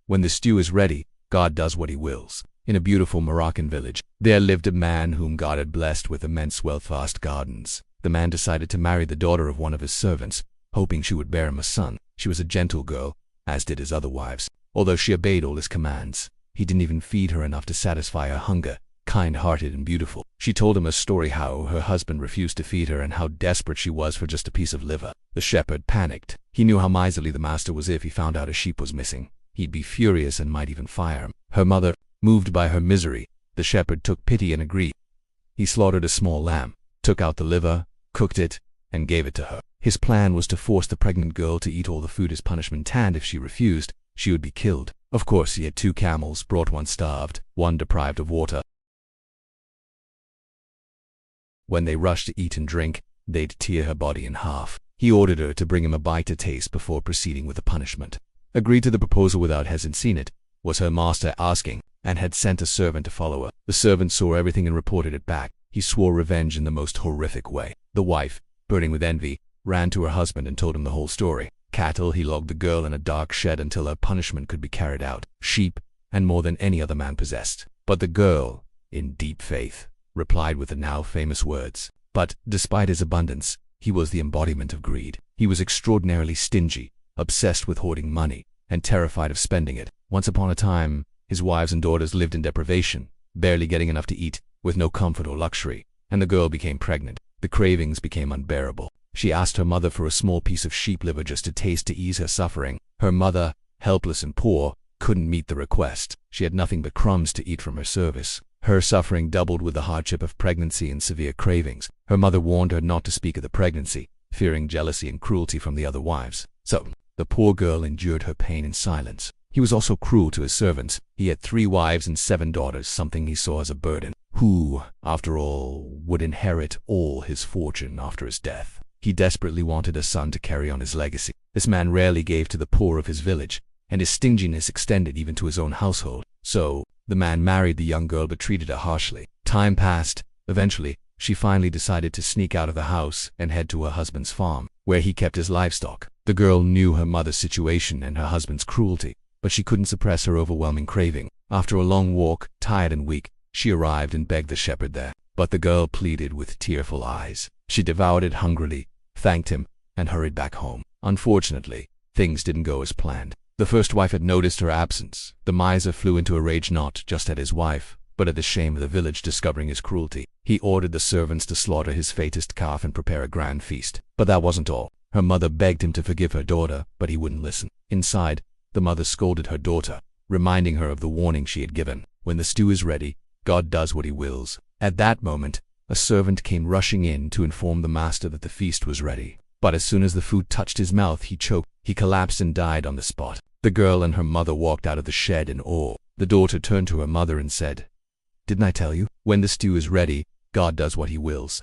When the stew is ready, God does what he wills. In a beautiful Moroccan village, there lived a man whom God had blessed with immense wealth, vast gardens. The man decided to marry the daughter of one of his servants, hoping she would bear him a son. She was a gentle girl, as did his other wives. Although she obeyed all his commands, he didn't even feed her enough to satisfy her hunger. Kind-hearted and beautiful, she told him a story how her husband refused to feed her and how desperate she was for just a piece of liver. The shepherd panicked. He knew how miserly the master was. If he found out a sheep was missing, he'd be furious and might even fire him. Her mother, moved by her misery, the shepherd took pity and agreed. He slaughtered a small lamb, took out the liver, cooked it, and gave it to her. His plan was to force the pregnant girl to eat all the food as punishment, and if she refused, she would be killed. Of course, he had 2 camels, brought one starved, one deprived of water. When they rushed to eat and drink, they'd tear her body in half. He ordered her to bring him a bite to taste before proceeding with the punishment. Agreed to the proposal without having seen it, was her master asking, and had sent a servant to follow her. The servant saw everything and reported it back. He swore revenge in the most horrific way. The wife, burning with envy, ran to her husband and told him the whole story. Cattle, he locked the girl in a dark shed until her punishment could be carried out. Sheep, and more than any other man possessed. But the girl, in deep faith, replied with the now famous words. But, despite his abundance, he was the embodiment of greed. He was extraordinarily stingy, obsessed with hoarding money, and terrified of spending it. Once upon a time, his wives and daughters lived in deprivation, barely getting enough to eat, with no comfort or luxury, and the girl became pregnant. The cravings became unbearable. She asked her mother for a small piece of sheep liver just to taste to ease her suffering. Her mother, helpless and poor, couldn't meet the request. She had nothing but crumbs to eat from her service. Her suffering doubled with the hardship of pregnancy and severe cravings. Her mother warned her not to speak of the pregnancy, fearing jealousy and cruelty from the other wives. So, the poor girl endured her pain in silence. He was also cruel to his servants. He had 3 wives and 7 daughters, something he saw as a burden, who, after all, would inherit all his fortune after his death. He desperately wanted a son to carry on his legacy. This man rarely gave to the poor of his village, and his stinginess extended even to his own household. So, the man married the young girl but treated her harshly. Time passed. Eventually, she finally decided to sneak out of the house and head to her husband's farm, where he kept his livestock. The girl knew her mother's situation and her husband's cruelty, but she couldn't suppress her overwhelming craving. After a long walk, tired and weak, she arrived and begged the shepherd there. But the girl pleaded with tearful eyes. She devoured it hungrily, thanked him, and hurried back home. Unfortunately, things didn't go as planned. The first wife had noticed her absence. The miser flew into a rage not just at his wife, but at the shame of the village discovering his cruelty. He ordered the servants to slaughter his fattest calf and prepare a grand feast. But that wasn't all. Her mother begged him to forgive her daughter, but he wouldn't listen. Inside, the mother scolded her daughter, reminding her of the warning she had given. When the stew is ready, God does what he wills. At that moment, a servant came rushing in to inform the master that the feast was ready. But as soon as the food touched his mouth, he choked. He collapsed and died on the spot. The girl and her mother walked out of the shed in awe. The daughter turned to her mother and said, "Didn't I tell you? When the stew is ready, God does what he wills."